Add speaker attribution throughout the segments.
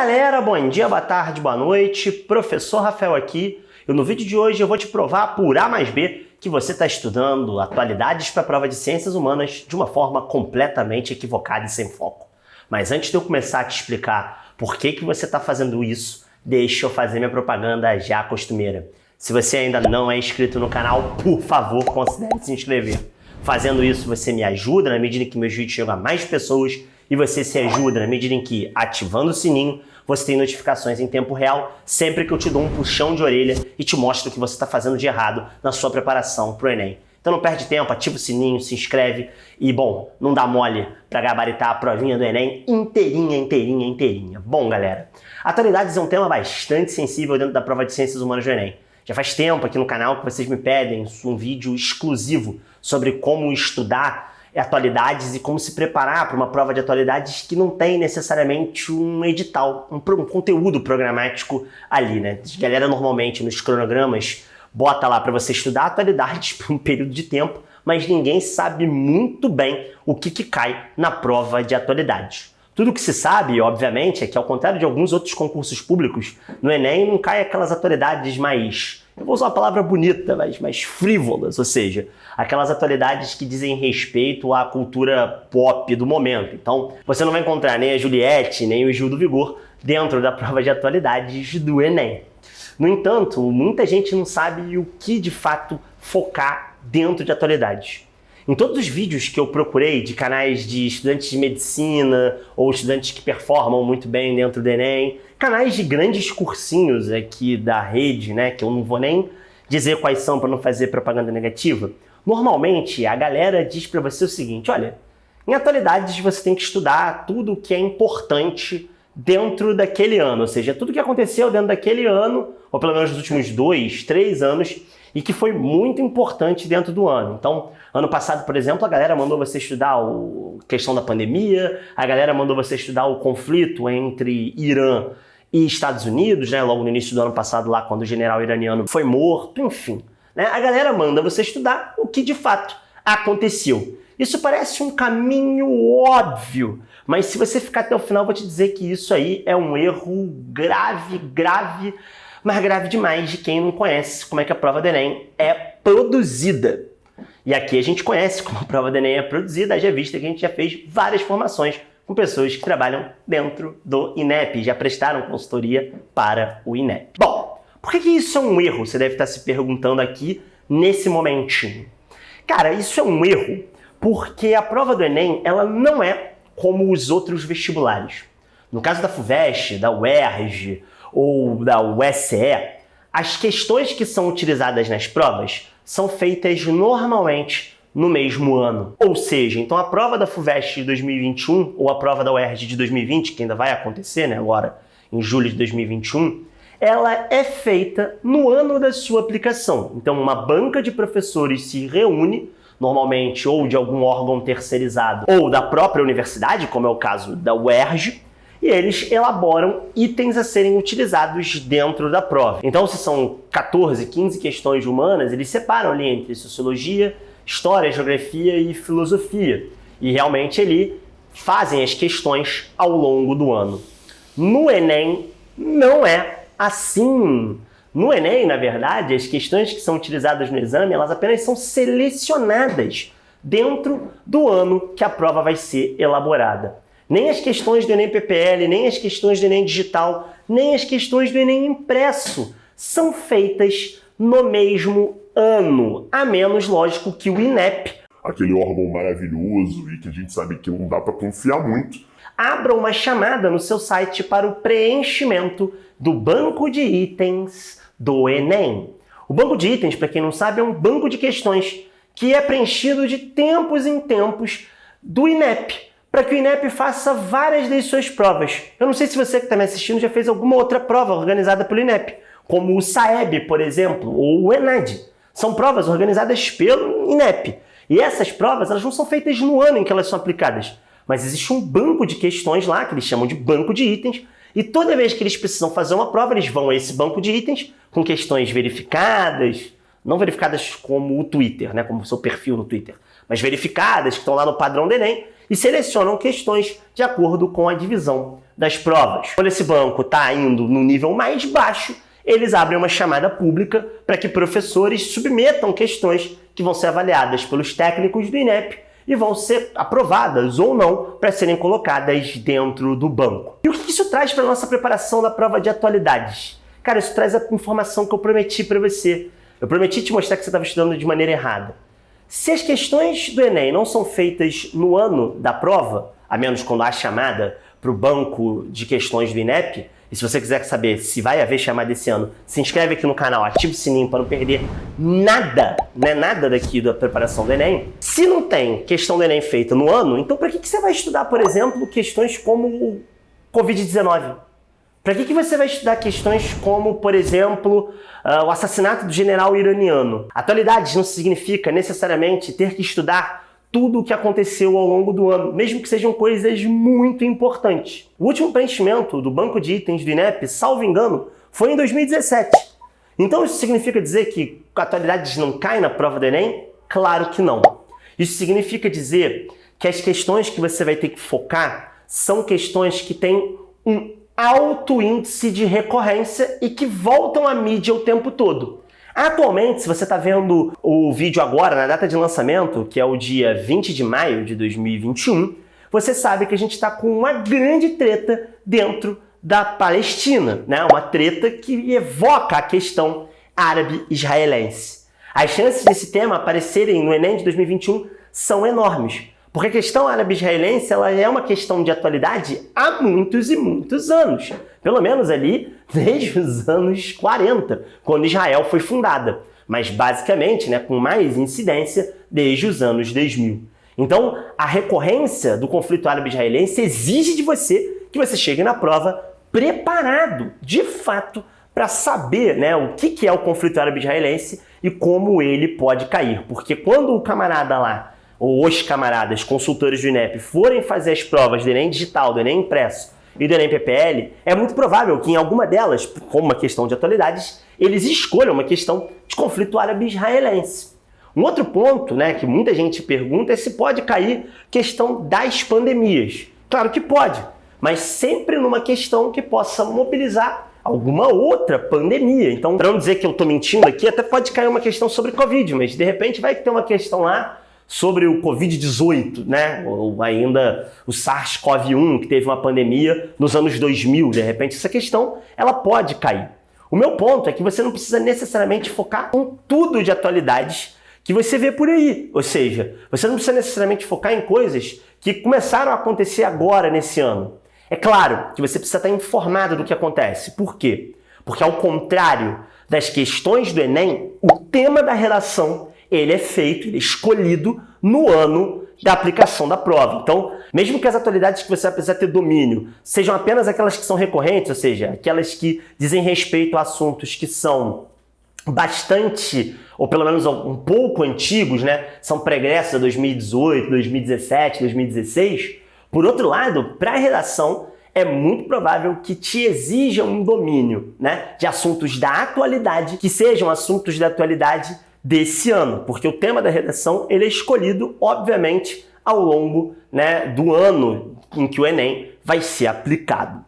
Speaker 1: galera, bom dia, boa tarde, boa noite, professor Rafael aqui. E no vídeo de hoje eu vou te provar por A mais B que você está estudando atualidades para a prova de Ciências Humanas de uma forma completamente equivocada e sem foco. Mas antes de eu começar a te explicar por que você está fazendo isso, deixa eu fazer minha propaganda já costumeira. Se você ainda não é inscrito no canal, por favor, considere se inscrever. Fazendo isso, você me ajuda na medida em que meus vídeos chegam a mais pessoas e você se ajuda na medida em que, ativando o sininho, você tem notificações em tempo real sempre que eu te dou um puxão de orelha e te mostro o que você está fazendo de errado na sua preparação para o Enem. Então não perde tempo, ativa o sininho, se inscreve e, bom, não dá mole para gabaritar a provinha do Enem inteirinha. Bom, galera, atualidades é um tema bastante sensível dentro da prova de Ciências Humanas do Enem. Já faz tempo aqui no canal que vocês me pedem um vídeo exclusivo sobre como estudar atualidades e como se preparar para uma prova de atualidades que não tem necessariamente um edital, um conteúdo programático ali, né? A galera normalmente nos cronogramas bota lá para você estudar atualidades por um período de tempo, mas ninguém sabe muito bem o que cai na prova de atualidades. Tudo que se sabe, obviamente, é que ao contrário de alguns outros concursos públicos, no Enem não cai aquelas atualidades mais, eu vou usar uma palavra bonita, mas mais frívolas, ou seja, aquelas atualidades que dizem respeito à cultura pop do momento. Então, você não vai encontrar nem a Juliette, nem o Gil do Vigor dentro da prova de atualidades do Enem. No entanto, muita gente não sabe o que de fato focar dentro de atualidades. Em todos os vídeos que eu procurei de canais de estudantes de medicina ou estudantes que performam muito bem dentro do Enem, canais de grandes cursinhos aqui da rede, né, que eu não vou nem dizer quais são para não fazer propaganda negativa, normalmente a galera diz para você o seguinte: olha, em atualidades você tem que estudar tudo o que é importante dentro daquele ano, ou seja, tudo que aconteceu dentro daquele ano, ou pelo menos nos últimos 2, 3 anos, e que foi muito importante dentro do ano. Então, ano passado, por exemplo, a galera mandou você estudar a questão da pandemia, a galera mandou você estudar o conflito entre Irã e Estados Unidos, né, logo no início do ano passado, lá quando o general iraniano foi morto, enfim. Né, a galera manda você estudar o que de fato aconteceu. Isso parece um caminho óbvio, mas se você ficar até o final, eu vou te dizer que isso aí é um erro grave, mas grave demais de quem não conhece como é que a prova do Enem é produzida. E aqui a gente conhece como a prova do Enem é produzida, haja vista que a gente já fez várias formações com pessoas que trabalham dentro do INEP, já prestaram consultoria para o INEP. Bom, por que isso é um erro? Você deve estar se perguntando aqui nesse momentinho. Cara, isso é um erro porque a prova do Enem, ela não é como os outros vestibulares. No caso da FUVEST, da UERJ ou da USE, as questões que são utilizadas nas provas são feitas normalmente no mesmo ano. Ou seja, então a prova da FUVEST de 2021 ou a prova da UERJ de 2020, que ainda vai acontecer, né, agora em julho de 2021, ela é feita no ano da sua aplicação. Então uma banca de professores se reúne, normalmente ou de algum órgão terceirizado ou da própria universidade, como é o caso da UERJ, e eles elaboram itens a serem utilizados dentro da prova. Então, se são 14, 15 questões humanas, eles separam ali entre sociologia, história, geografia e filosofia. E realmente ali fazem as questões ao longo do ano. No Enem, não é assim. No Enem, na verdade, as questões que são utilizadas no exame, elas apenas são selecionadas dentro do ano que a prova vai ser elaborada. Nem as questões do Enem PPL, nem as questões do Enem digital, nem as questões do Enem impresso são feitas no mesmo ano. A menos, lógico, que o INEP,
Speaker 2: aquele órgão maravilhoso e que a gente sabe que não dá para confiar muito,
Speaker 1: abra uma chamada no seu site para o preenchimento do banco de itens do Enem. O banco de itens, para quem não sabe, é um banco de questões que é preenchido de tempos em tempos do INEP, para que o INEP faça várias das suas provas. Eu não sei se você que está me assistindo já fez alguma outra prova organizada pelo INEP, como o SAEB, por exemplo, ou o ENAD. São provas organizadas pelo INEP. E essas provas, elas não são feitas no ano em que elas são aplicadas, mas existe um banco de questões lá, que eles chamam de banco de itens, e toda vez que eles precisam fazer uma prova, eles vão a esse banco de itens com questões verificadas, não verificadas como o Twitter, né, como o seu perfil no Twitter, mas verificadas, que estão lá no padrão do Enem, e selecionam questões de acordo com a divisão das provas. Quando esse banco está indo no nível mais baixo, eles abrem uma chamada pública para que professores submetam questões que vão ser avaliadas pelos técnicos do INEP e vão ser aprovadas ou não para serem colocadas dentro do banco. E o que isso traz para a nossa preparação da prova de atualidades? Cara, isso traz a informação que eu prometi para você. Eu prometi te mostrar que você estava estudando de maneira errada. Se as questões do Enem não são feitas no ano da prova, a menos quando há chamada para o banco de questões do INEP, e se você quiser saber se vai haver chamada esse ano, se inscreve aqui no canal, ativa o sininho para não perder nada, né? Nada daqui da preparação do Enem. Se não tem questão do Enem feita no ano, então para que você vai estudar, por exemplo, questões como o Covid-19? Para que você vai estudar questões como, por exemplo, o assassinato do general iraniano? Atualidades não significa necessariamente ter que estudar tudo o que aconteceu ao longo do ano, mesmo que sejam coisas muito importantes. O último preenchimento do banco de itens do INEP, salvo engano, foi em 2017. Então isso significa dizer que atualidades não caem na prova do Enem? Claro que não. Isso significa dizer que as questões que você vai ter que focar são questões que têm um alto índice de recorrência e que voltam à mídia o tempo todo. Atualmente, se você está vendo o vídeo agora, na data de lançamento, que é o dia 20 de maio de 2021, você sabe que a gente está com uma grande treta dentro da Palestina, né? Uma treta que evoca a questão árabe-israelense. As chances desse tema aparecerem no Enem de 2021 são enormes, porque a questão árabe-israelense ela é uma questão de atualidade há muitos e muitos anos. Pelo menos ali desde os anos 40, quando Israel foi fundada. Mas basicamente, né, com mais incidência desde os anos 2000. Então, a recorrência do conflito árabe-israelense exige de você que você chegue na prova preparado, de fato, para saber, né, o que é o conflito árabe-israelense e como ele pode cair. Porque quando o camarada lá, ou os camaradas consultores do INEP forem fazer as provas do Enem digital, do Enem impresso e do Enem PPL, é muito provável que em alguma delas, como uma questão de atualidades, eles escolham uma questão de conflito árabe-israelense. Um outro ponto, né, que muita gente pergunta é se pode cair questão das pandemias. Claro que pode, mas sempre numa questão que possa mobilizar alguma outra pandemia. Então, para não dizer que eu estou mentindo aqui, até pode cair uma questão sobre Covid, mas de repente vai ter uma questão lá sobre o Covid-18, né? Ou ainda o SARS-CoV-1, que teve uma pandemia nos anos 2000. De repente, essa questão ela pode cair. O meu ponto é que você não precisa necessariamente focar em tudo de atualidades que você vê por aí. Ou seja, você não precisa necessariamente focar em coisas que começaram a acontecer agora, nesse ano. É claro que você precisa estar informado do que acontece. Por quê? Porque ao contrário das questões do Enem, o tema da redação ele é feito, ele é escolhido no ano da aplicação da prova. Então, mesmo que as atualidades que você vai precisar ter domínio sejam apenas aquelas que são recorrentes, ou seja, aquelas que dizem respeito a assuntos que são bastante, ou pelo menos um pouco antigos, né? São pregressos a 2018, 2017, 2016. Por outro lado, para a redação, é muito provável que te exijam um domínio, né, de assuntos da atualidade, que sejam assuntos da atualidade desse ano, porque o tema da redação ele é escolhido, obviamente, ao longo, né, do ano em que o Enem vai ser aplicado.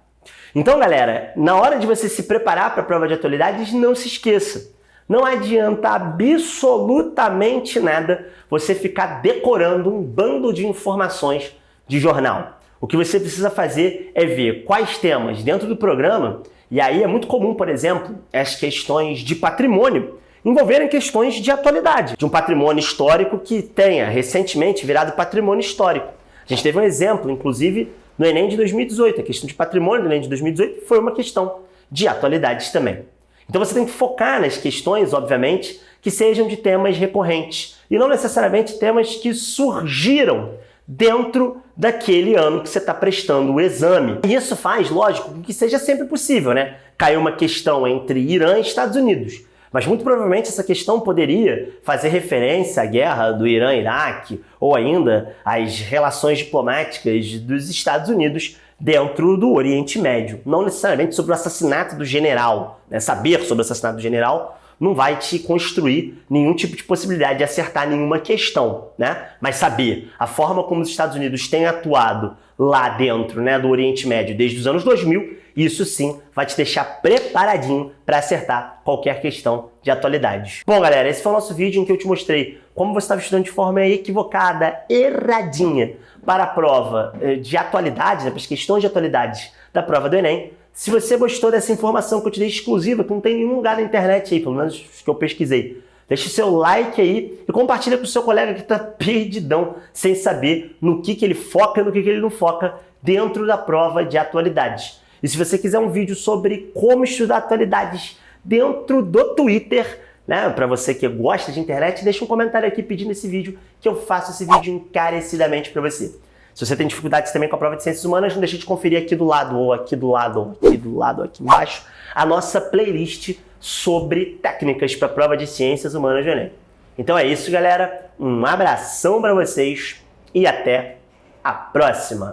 Speaker 1: Então, galera, na hora de você se preparar para a prova de atualidades, não se esqueça, não adianta absolutamente nada você ficar decorando um bando de informações de jornal. O que você precisa fazer é ver quais temas dentro do programa, e aí é muito comum, por exemplo, as questões de patrimônio envolverem questões de atualidade, de um patrimônio histórico que tenha recentemente virado patrimônio histórico. A gente teve um exemplo, inclusive, no Enem de 2018. A questão de patrimônio do Enem de 2018 foi uma questão de atualidades também. Então você tem que focar nas questões, obviamente, que sejam de temas recorrentes e não necessariamente temas que surgiram dentro daquele ano que você está prestando o exame. E isso faz, lógico, que seja sempre possível, né? Caiu uma questão entre Irã e Estados Unidos. Mas muito provavelmente essa questão poderia fazer referência à guerra do Irã e Iraque ou ainda às relações diplomáticas dos Estados Unidos dentro do Oriente Médio. Não necessariamente sobre o assassinato do general, né? Saber sobre o assassinato do general não vai te construir nenhum tipo de possibilidade de acertar nenhuma questão, né? Mas saber a forma como os Estados Unidos têm atuado lá dentro, né, do Oriente Médio desde os anos 2000, isso sim vai te deixar preparadinho para acertar qualquer questão de atualidades. Bom, galera, esse foi o nosso vídeo em que eu te mostrei como você estava estudando de forma equivocada, erradinha, para a prova de atualidades, né, para as questões de atualidades da prova do Enem. Se você gostou dessa informação que eu te dei exclusiva, que não tem em nenhum lugar na internet aí, pelo menos que eu pesquisei, deixe seu like aí e compartilha com o seu colega que está perdidão, sem saber no que ele foca e no que ele não foca dentro da prova de atualidades. E se você quiser um vídeo sobre como estudar atualidades dentro do Twitter, né, para você que gosta de internet, deixa um comentário aqui pedindo esse vídeo, que eu faço esse vídeo encarecidamente para você. Se você tem dificuldades também com a prova de Ciências Humanas, não deixe de conferir aqui do lado, ou aqui do lado, ou aqui do lado, aqui embaixo, a nossa playlist sobre técnicas para a prova de Ciências Humanas do Enem. Então é isso, galera. Um abração para vocês e até a próxima!